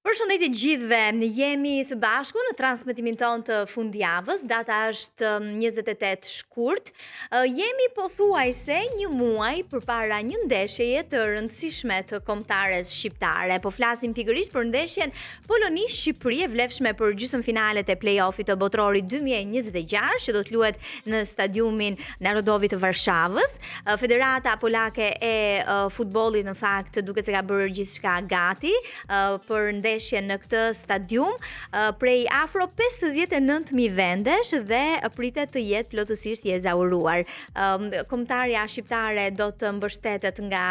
Përshëndetje gjithëve, jemi së bashku në transmetimin ton të fundjavës, data është 28 shkurt. Jemi pothuajse një muaj përpara një ndeshjeje të rëndësishme të kombëtares shqiptare. Po flasim pikërisht për ndeshjen Poloni-Shqipëri e vlefshme për gjysmëfinalet e play-offit të botrorit 2026 që do të luhet në stadiumin Narodovi të Varshavës. Federata Polake e futbollit në fakt duket se ka bërë gjithçka gati për në këtë stadium prej afro 59.000 vendesh dhe pritet të jetë plotësisht i ezauruar. Kombëtarja shqiptare do të mbështetet nga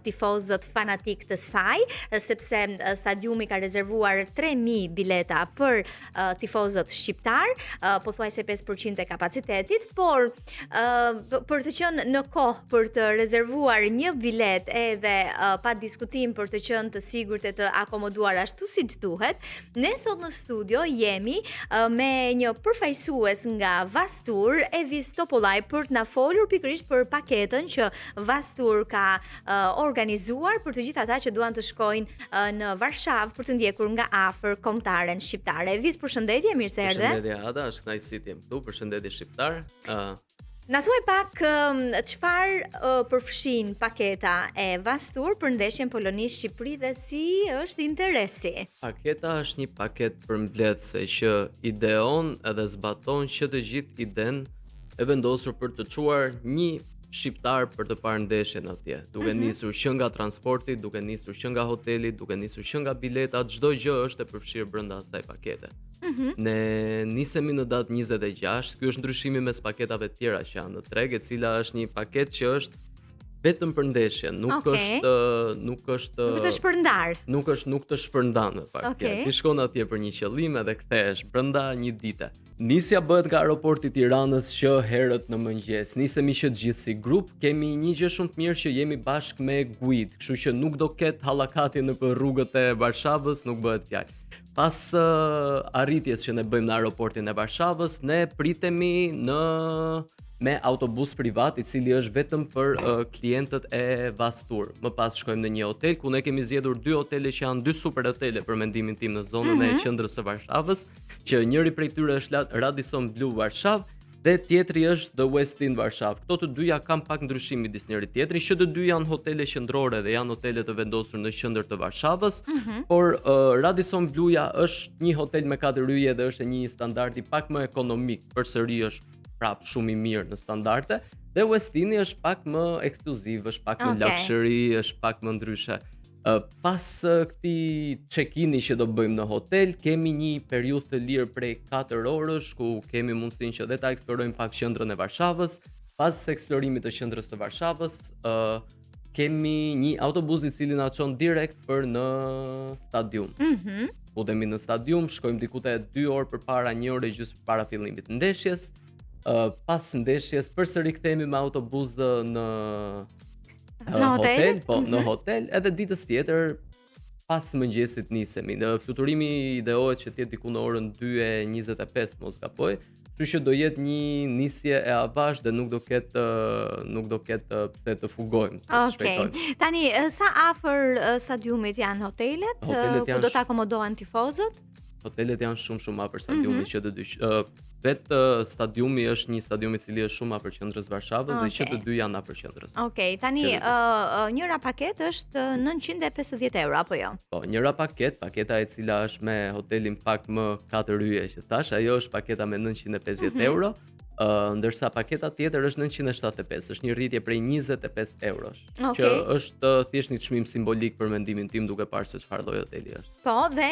tifozët fanatik të saj, sepse stadiumi ka rezervuar 3.000 bileta për tifozët shqiptar, pothuajse 5% e kapacitetit, por për të qenë në kohë për të rezervuar një bilet edhe pa diskutim për të qenë të sigurt e të akomoduar ashtu siç duhet, ne sot në studio jemi me një përfaqësues nga Vastur, Evis Topollaj, për të na folur pikërisht për paketën që Vastur ka organizuar për të gjithë ata që duan të shkojnë në Varshavë për të ndjekur nga afër kombëtaren shqiptare. Evis, përshëndetje, mirë se erdhe. Përshëndetje Ada, është kënaqësi të jem këtu. Përshëndetje shqiptar. Na thuaj pak çfarë përfshin paketa e Vastur për ndeshjen Poloni-Shqipëri dhe si është interesi? Paketa është një paket përmbledhse që ideon edhe zbaton që të gjithë iden e vendosur për të çuar një shqiptar për të parë ndeshjen atje, duke nisur që nga transporti, duke nisur që nga hoteli, duke nisur që nga biletat, çdo gjë është e përfshirë brenda asaj pakete. Ne nisemi në datë 26, ky është ndryshimi mes paketave të tjera që janë në treg, e cila është një paketë që është vetëm për ndeshjen, nuk është shpërndar. Nuk të shpërndan në fakt. Ti shkon atje për një qëllim edhe kthehesh brenda një dite. Nisja bëhet nga aeroporti i Tiranës që herët në mëngjes. Nisemi që të gjithë si grup, kemi një gjë shumë të mirë që jemi bashkë me guid, kështu që nuk do ketë hallakati në rrugët e Varshavës, nuk bëhet fjalë. Pas arritjes që ne bëjmë në aeroportin e Varshavës, ne pritemi me autobus privat i cili është vetëm për klientët e Vastur. Më pas shkojmë në një hotel ku ne kemi zgjedhur dy hotele që janë dy super hotele për mendimin tim në zonën e qendrës së Varshavës, që njëri prej tyre është Radisson Blu Varshavë dhe tjetri është The Westin Varshavë. Këto të dyja kanë pak ndryshim midis njëri tjetrit, që të dy janë hotele qendrore dhe janë hotele të vendosur në qendër të Varshavës, por Radisson Bluja është një hotel me 4 yje dhe është një standardi pak më ekonomik, përsëri është prap shumë i mirë në standarde, dhe Westini është pak më ekskluziv, është pak më luxury, është pak më ndryshe. Pas këtij check-ini që do bëjmë në hotel, kemi një periudhë të lirë prej 4 orësh ku kemi mundësinë që dhe ta eksplorojmë pak qendrën e Varshavës. Pas eksplorimit të qendrës së Varshavës, kemi një autobus i cili na çon direkt për në stadium. Udhemi në stadium, shkojmë diku te 2 orë përpara, 1 orë e gjysmë para fillimit të ndeshjes. Pas ndeshjes përsëri kthehemi me autobus në hotel, në hotel, edhe ditës tjetër pas mëngjesit nisemi. Në fluturimi ideohet që të jetë diku në orën 2:25 mos gaboj, kështu që do jetë një nisje e avash dhe nuk do ketë pse të fugojmë. Tani sa afër stadiumit janë hotelet ku do të akomodohen tifozët? Hotelet janë shumë afër stadiumit që të dy. Vetë stadiumi është një stadium i cili është shumë afër qendrës Varshavës dhe që të dy janë afër qendrës. Tani njëra paketë është 950 euro apo jo? Po, njëra paketa e cila është me hotelin pak më 4 yje që thash, ajo është paketa me 950 euro. Ndërsa paketa tjetër është 975, është një rritje prej 25 eurosh, që është thjesht një çmim simbolik për mendimin tim duke parë se çfarë lloj hoteli është. Po, dhe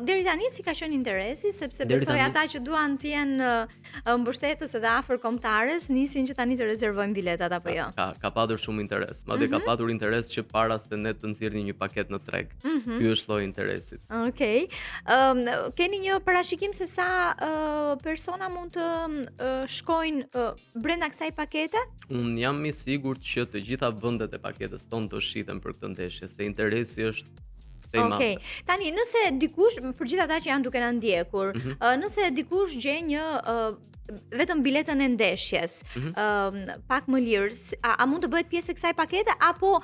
deri tani si ka qenë interesi, sepse besoj ata që duan të jenë mbështetës edhe afër kombëtares nisin që tani të rezervojnë biletat apo jo? Ka padur shumë interes, madje ka padur interes që para se ne të nxjerrim një paketë në treg. Ky është lloji interesit. Keni një parashikim se sa persona mund të shkojnë brenda kësaj pakete? Unë jam i sigurt që të gjitha vendet e paketës tonë do shiten për këtë ndeshje, se interesi është Okej. Tani nëse dikush për gjithë ata që janë duke na ndjekur, nëse dikush gjen një vetëm biletën e ndeshjes, pak më lirë, a mund të bëhet pjesë e kësaj pakete apo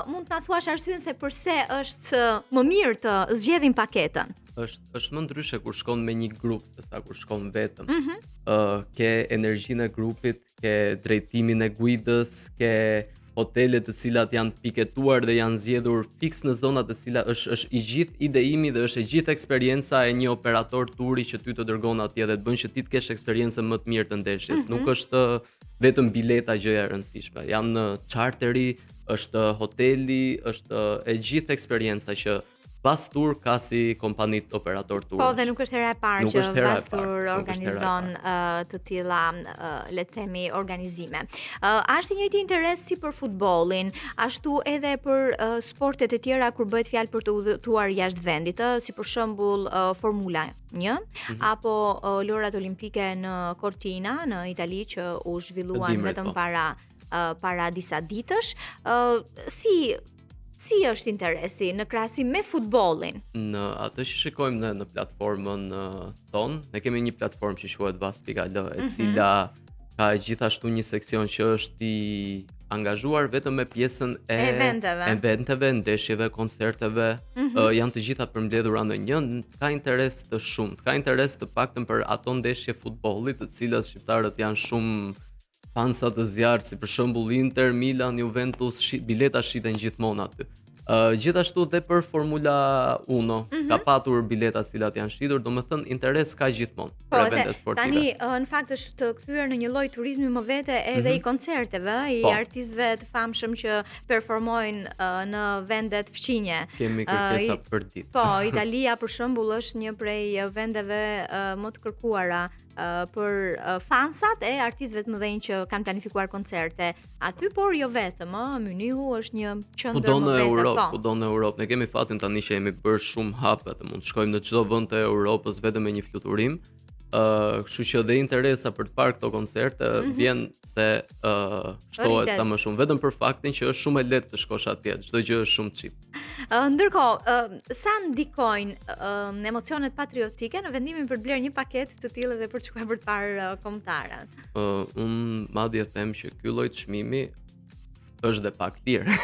mund të na thuash arsyeën se pse është më mirë të zgjedhin paketën? Është më ndryshe kur shkon me një grup sesa kur shkon vetëm. Ke energjinë e grupit, ke drejtimin e guidës, ke hotele të cilat janë piketuar dhe janë zgjedhur fiks në zonat të cilat është i gjithë ideimi dhe është e gjithë eksperienca e një operator turi që ty të dërgon atje dhe të bën që ti të kesh eksperiencën më të mirë të ndeshjes. Nuk është vetëm bileta gjëja e rëndësishme. Janë charteri, është hoteli, është e gjithë eksperienca që Bastur ka si kompanit operator turësh. Po, dhe nuk është hera e parë që Bastur organizon të tilla, le të themi, organizime. Është një interes si për futbollin, ashtu edhe për sportet e tjera kur bëhet fjalë për të udhëtuar jashtë vendit, si për shembull Formula 1, apo lojrat olimpike në Cortina, në Itali që u zhvilluan vetëm para disa ditësh. Si është interesi në krahasim me futbollin? Në atë që shikojmë në platformën tonë, ne kemi një platformë që quhet Vas.al, e cila ka gjithashtu një seksion që është i angazhuar vetëm me pjesën e eventeve, ndeshjeve, koncerteve, janë të gjitha përmbledhura në një, ka interes të shumt, ka interes të paktën për ato ndeshje futbolli, të cilat shqiptarët janë shumë fansa të zjarrt, si për shembull Inter, Milan, Juventus, bileta shiten gjithmonë aty. Gjithashtu dhe për Formula 1 ka patur bileta të cilat janë shitur, domethënë interes ka gjithmonë për evente sportive. Tani në fakt është të kthyer në një lloj turizmi më vete edhe i koncerteve, i artistëve të famshëm që performojnë në vende të fqinje. Kemi kërkesa për ditë. Po, Italia për shembull është një prej vendeve më të kërkuara për fansat e artistëve të mëdhenj që kanë planifikuar koncerte aty, por jo vetëm, Munichu është një qendër më vete. Kudo në Europë, ne kemi fatin tani që jemi bërë shumë hape, të mund të shkojmë në çdo vend të Europës vetëm me një fluturim. Kështu që dhe interesa për të parë këto koncerte vjen te shtohet sa më shumë, vetëm për faktin që është shumë e lehtë të shkosh atje, çdo gjë është shumë cheap. Ndërkohë, sa ndikojnë emocionet patriotike në vendimin për të blerë një paketë të tillë dhe për të shkuar për të parë kombëtaren? Unë madje them që ky lloj çmimi është dhe pak lirë.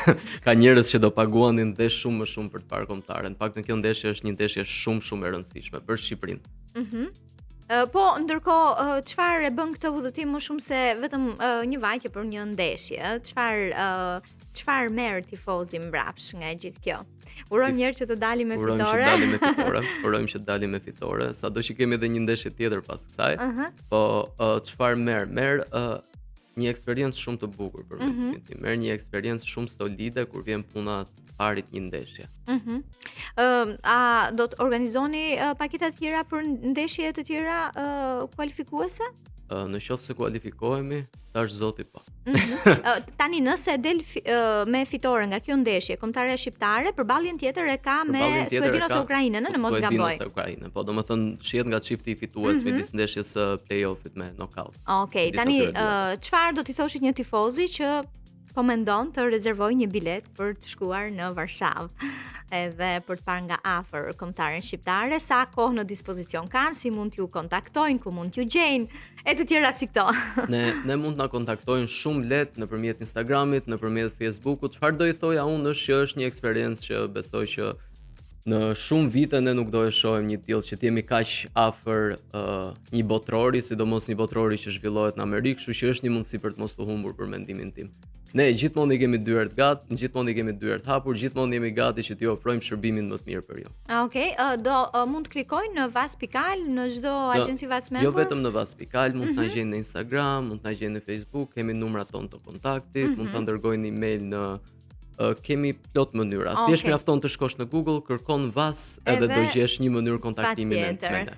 Ka njerëz që do paguanin dhe shumë më shumë për të parë kombëtaren. Paktën kjo ndeshje është një ndeshje shumë e rëndësishme për Shqipërinë. Po, ndërkohë, çfarë e bën këtë udhëtim më shumë se vetëm një vajtje për një ndeshje? Çfarë merr tifozi mbrapsh nga gjithë kjo? Urojmë njerë që të dalim me fitore. Urojmë që të dalim me fitore, sado që kemi edhe një ndeshje tjetër pas kësaj. Po çfarë merr një eksperiencë shumë të bukur për mendimin tim. Merr një eksperiencë shumë solide kur vjen puna të parit një ndeshje. A do të organizoni paketa të tjera për ndeshje të tjera kualifikuese? Në qoftë se kualifikohemi, tash zoti po. Tani nëse del me fitore nga kjo ndeshje, kombëtarja shqiptare përballjen tjetër e ka me Suedinë ose Ukrainën, në mos gaboj. Suedinë ose Ukrainën, po domethënë shihet nga çifti i fitues midis ndeshjes së play-offit me knockout. Okej, tani çfarë do t'i thoshit një tifozi që po mendon të rezervoj një bilet për të shkuar në Varshavë edhe për të parë nga afër kombëtaren shqiptare, sa kohë në dispozicion kanë, si mund t'ju kontaktojnë, ku mund t'ju gjejnë, e të tjera si këto. Ne mund t'na kontaktojnë shumë lehtë nëpërmjet Instagramit, nëpërmjet Facebookut. Çfarë do i thoja unë është që është një eksperiencë që besoj që në shumë vite ne nuk do e shohim një tillë që t'jemi kaq afër një botrori, sidomos një botrori që zhvillohet në Amerikë, kështu që është një mundësi për të mos u humbur për mendimin tim. Ne gjithmonë i kemi dyert gati, gjithmonë i kemi dyert hapur, gjithmonë jemi gati që t'ju ofrojmë shërbimin më të mirë për ju. Okej, mund të klikojnë në Vas.al, në çdo agjenci Vas Member? Jo vetëm në Vas.al, mund të na gjejnë në Instagram, mund të na gjejnë në Facebook, kemi numrat tonë të kontaktit, mund të dërgojnë email në kemi plot mënyra. Thjesht mjafton të shkosh në Google, kërkon Vas edhe do gjesh një mënyrë kontaktimi me ne.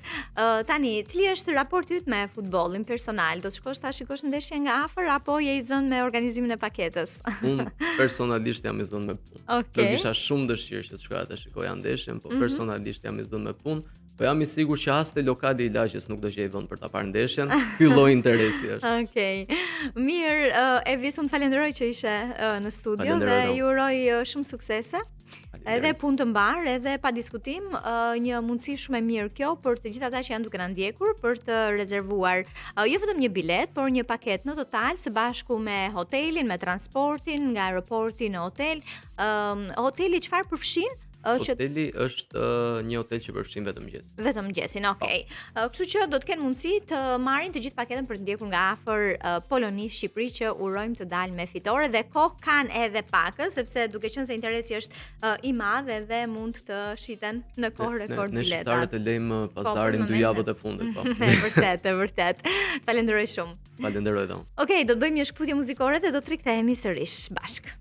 Tani, cili është raporti yt me futbollin personal? Do të shkosh ta shikosh ndeshjen nga afër apo je i zënë me organizimin e paketës? Unë personalisht jam i zënë me punë. Do kisha shumë dëshirë që të shkoja ta shikoja ndeshjen, po personalisht jam i zënë me punë. Po jam i sigurt që as te lokali i lagjes nuk do gjej vend për ta parë ndeshjen. Ky lloj interesi është. Okej. Mirë, Evis, unë falenderoj që ishe në studio dhe ju uroj shumë suksese. Edhe punë të mbar, edhe pa diskutim, një mundësi shumë e mirë kjo për të gjithë ata që janë duke na ndjekur për të rezervuar jo vetëm një bilet, por një paketë në total së bashku me hotelin, me transportin nga aeroporti në hotel. Hoteli çfarë përfshin? Hoteli është një hotel që përfshin vetëm mëngjesin. Vetëm mëngjesin, okay. Kështu që do të kenë mundësi të marrin të gjithë paketën për të ndjekur nga afër Poloni, Shqipëri, që urojmë të dalë me fitore dhe kohë kanë edhe pak, sepse duke qenë se interesi është i madh edhe mund të shiten në kohë rekord biletat. Ne shqiptarët e lejmë pazarin 2 javët e fundit, po. E vërtet. Falenderoj shumë. Falenderoj dom. Okej, do të bëjmë një shkputje muzikore dhe do të rikthehemi sërish bashkë.